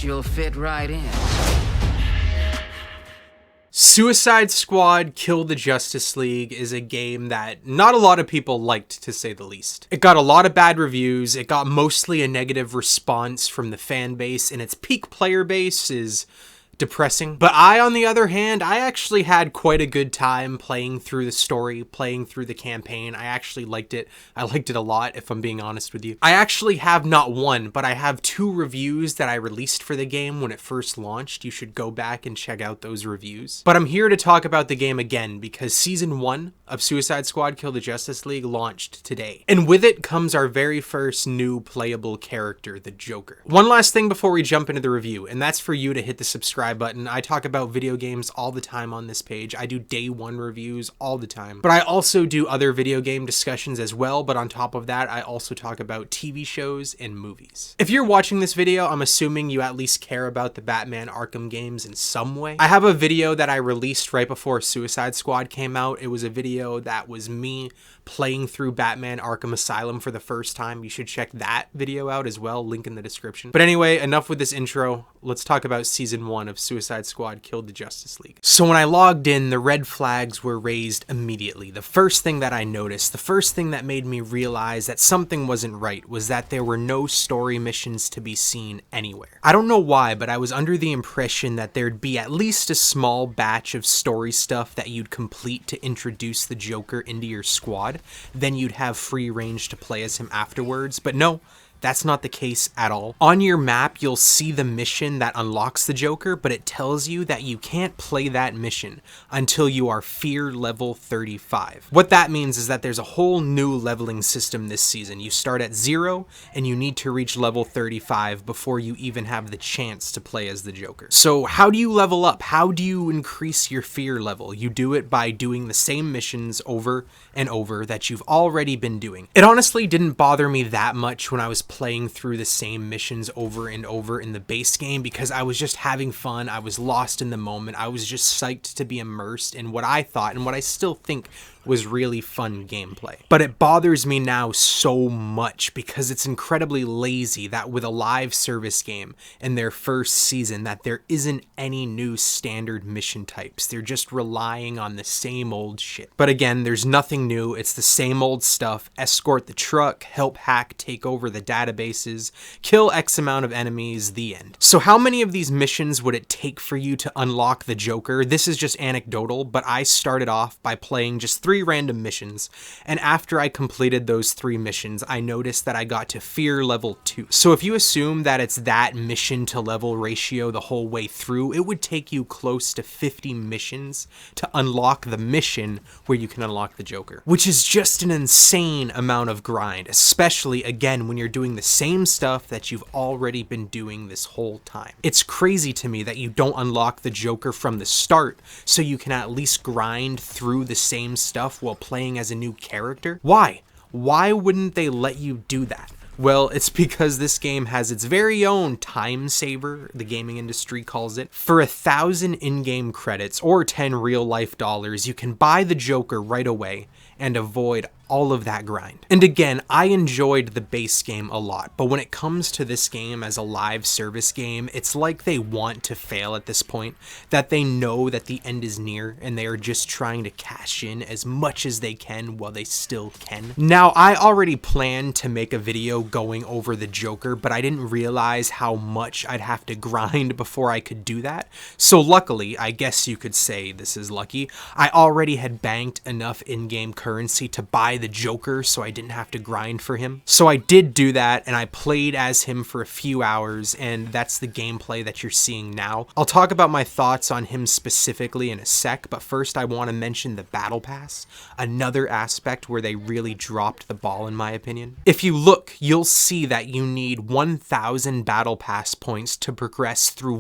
you'll fit right in. Suicide Squad Kill the Justice League is a game that not a lot of people liked, to say the least. It got a lot of bad reviews, it got mostly a negative response from the fan base, and its peak player base is depressing. But I, on the other hand, I actually had quite a good time playing through the story, playing through the campaign. I actually liked it. I liked it a lot, if I'm being honest with you. I actually have not one, but I have 2 reviews that I released for the game when it first launched. You should go back and check out those reviews. But I'm here to talk about the game again because Season 1 of Suicide Squad Kill the Justice League launched today. And with it comes our very first new playable character, the Joker. One last thing before we jump into the review, and that's for you to hit the subscribe button. I talk about video games all the time on this page. I do day 1 reviews all the time, but I also do other video game discussions as well. But on top of that, I also talk about TV shows and movies. If you're watching this video, I'm assuming you at least care about the Batman Arkham games in some way. I have a video that I released right before Suicide Squad came out. It was a video that was me playing through Batman Arkham Asylum for the first time. You should check that video out as well, link in the description. But anyway, enough with this intro. Let's talk about Season 1 of Suicide Squad Kill the Justice League. So when I logged in, the red flags were raised immediately. The first thing that I noticed, the first thing that made me realize that something wasn't right, was that there were no story missions to be seen anywhere. I don't know why, but I was under the impression that there'd be at least a small batch of story stuff that you'd complete to introduce the Joker into your squad. Then you'd have free range to play as him afterwards, but no, that's not the case at all. On your map, you'll see the mission that unlocks the Joker, but it tells you that you can't play that mission until you are fear level 35. What that means is that there's a whole new leveling system this season. You start at 0 and you need to reach level 35 before you even have the chance to play as the Joker. So how do you level up? How do you increase your fear level? You do it by doing the same missions over and over that you've already been doing. It honestly didn't bother me that much when I was playing through the same missions over and over in the base game because I was just having fun. I was lost in the moment. I was just psyched to be immersed in what I thought and what I still think was really fun gameplay. But it bothers me now so much because it's incredibly lazy that with a live service game in their first season that there isn't any new standard mission types. They're just relying on the same old shit. But again, there's nothing new. It's the same old stuff. Escort the truck, help hack, take over the databases, kill X amount of enemies, the end. So how many of these missions would it take for you to unlock the Joker? This is just anecdotal, but I started off by playing just 3 random missions, and after I completed those 3 missions, I noticed that I got to fear level 2. So if you assume that it's that mission to level ratio the whole way through, it would take you close to 50 missions to unlock the mission where you can unlock the Joker, which is just an insane amount of grind, especially again when you're doing the same stuff that you've already been doing this whole time. It's crazy to me that you don't unlock the Joker from the start so you can at least grind through the same stuff while playing as a new character. Why? Why wouldn't they let you do that? Well, it's because this game has its very own time saver, the gaming industry calls it. For 1,000 in-game credits or 10 real-life dollars, you can buy the Joker right away and avoid all of that grind. And again, I enjoyed the base game a lot, but when it comes to this game as a live service game, it's like they want to fail at this point, that they know that the end is near and they are just trying to cash in as much as they can while they still can. Now, I already planned to make a video going over the Joker, but I didn't realize how much I'd have to grind before I could do that. So luckily, I guess you could say this is lucky, I already had banked enough in-game currency to buy the Joker so I didn't have to grind for him. So I did do that and I played as him for a few hours, and that's the gameplay that you're seeing now. I'll talk about my thoughts on him specifically in a sec, but first I want to mention the Battle Pass, another aspect where they really dropped the ball in my opinion. If you look, you'll see that you need 1,000 Battle Pass points to progress through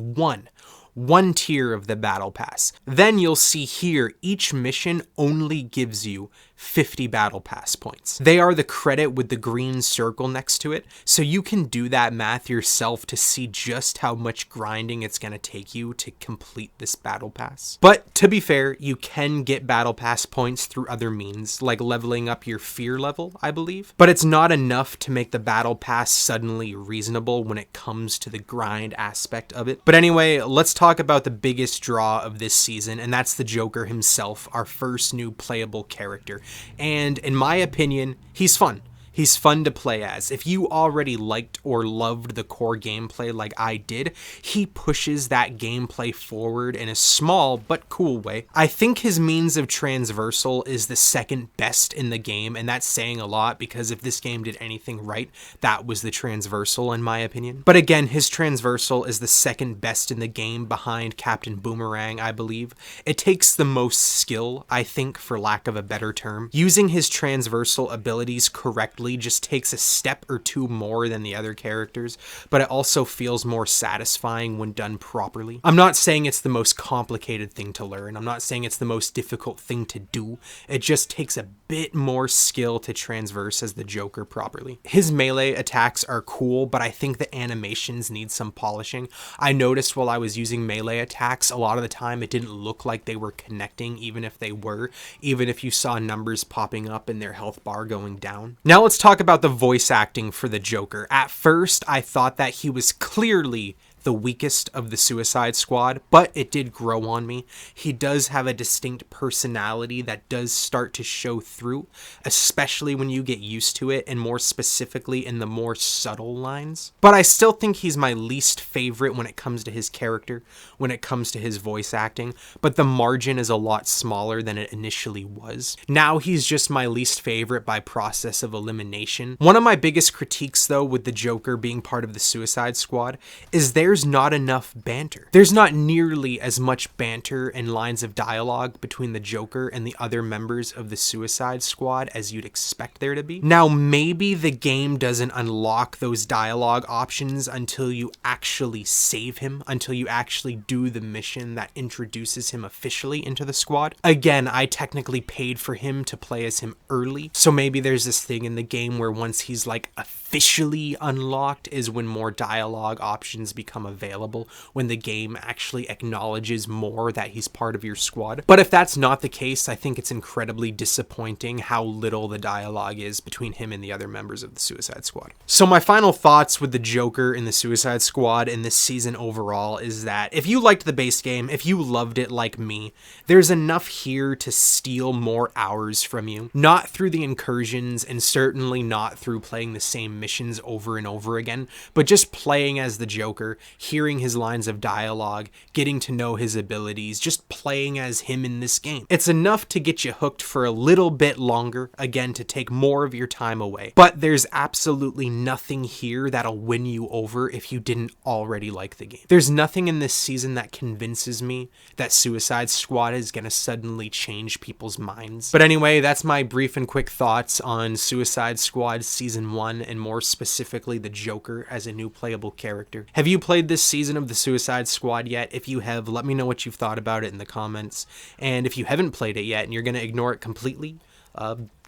one tier of the Battle Pass. Then you'll see here, each mission only gives you 50 battle pass points. They are the credit with the green circle next to it, so you can do that math yourself to see just how much grinding it's going to take you to complete this battle pass. But to be fair, you can get battle pass points through other means, like leveling up your fear level, I believe. But it's not enough to make the battle pass suddenly reasonable when it comes to the grind aspect of it. But anyway, let's talk about the biggest draw of this season, and that's the Joker himself, our first new playable character. And in my opinion, he's fun. He's fun to play as. If you already liked or loved the core gameplay like I did, he pushes that gameplay forward in a small but cool way. I think his means of transversal is the second best in the game, and that's saying a lot because if this game did anything right, that was the transversal in my opinion. But again, his transversal is the second best in the game behind Captain Boomerang, I believe. It takes the most skill, I think, for lack of a better term. Using his transversal abilities correctly just takes a step or two more than the other characters, but it also feels more satisfying when done properly. I'm not saying it's the most complicated thing to learn. I'm not saying it's the most difficult thing to do. It just takes a bit more skill to transverse as the Joker properly. His melee attacks are cool, but I think the animations need some polishing. I noticed while I was using melee attacks, a lot of the time it didn't look like they were connecting, even if they were, even if you saw numbers popping up and their health bar going down. Now let's talk about the voice acting for the Joker. At first, I thought that he was clearly the weakest of the Suicide Squad, but it did grow on me. He does have a distinct personality that does start to show through, especially when you get used to it, and more specifically in the more subtle lines. But I still think he's my least favorite when it comes to his character, when it comes to his voice acting, but the margin is a lot smaller than it initially was. Now he's just my least favorite by process of elimination. One of my biggest critiques, though, with the Joker being part of the Suicide Squad is there's not enough banter. There's not nearly as much banter and lines of dialogue between the Joker and the other members of the Suicide Squad as you'd expect there to be. Now, maybe the game doesn't unlock those dialogue options until you actually save him, until you actually do the mission that introduces him officially into the squad. Again, I technically paid for him to play as him early, so maybe there's this thing in the game where once he's like officially unlocked is when more dialogue options become available, when the game actually acknowledges more that he's part of your squad. But if that's not the case, I think it's incredibly disappointing how little the dialogue is between him and the other members of the Suicide Squad. So my final thoughts with the Joker in the Suicide Squad in this season overall is that if you liked the base game, if you loved it like me, there's enough here to steal more hours from you. Not through the incursions, and certainly not through playing the same missions over and over again, but just playing as the Joker, hearing his lines of dialogue, getting to know his abilities, just playing as him in this game. It's enough to get you hooked for a little bit longer, again, to take more of your time away. But there's absolutely nothing here that'll win you over if you didn't already like the game. There's nothing in this season that convinces me that Suicide Squad is gonna suddenly change people's minds. But anyway, that's my brief and quick thoughts on Suicide Squad Season 1, and more specifically the Joker as a new playable character. Have you played this season of the Suicide Squad yet? If you have, let me know what you've thought about it in the comments. And if you haven't played it yet and you're going to ignore it completely,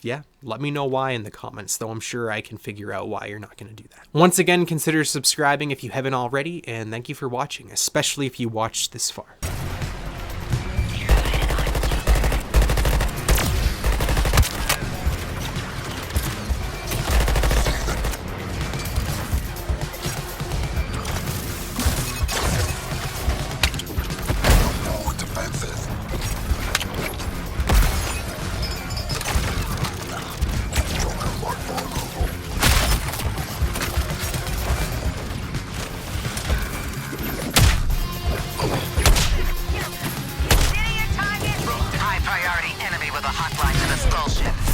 yeah, let me know why in the comments, though I'm sure I can figure out why you're not going to do that. Once again, consider subscribing if you haven't already, and thank you for watching, especially if you watched this far. High priority enemy with a hotline to the skull ship.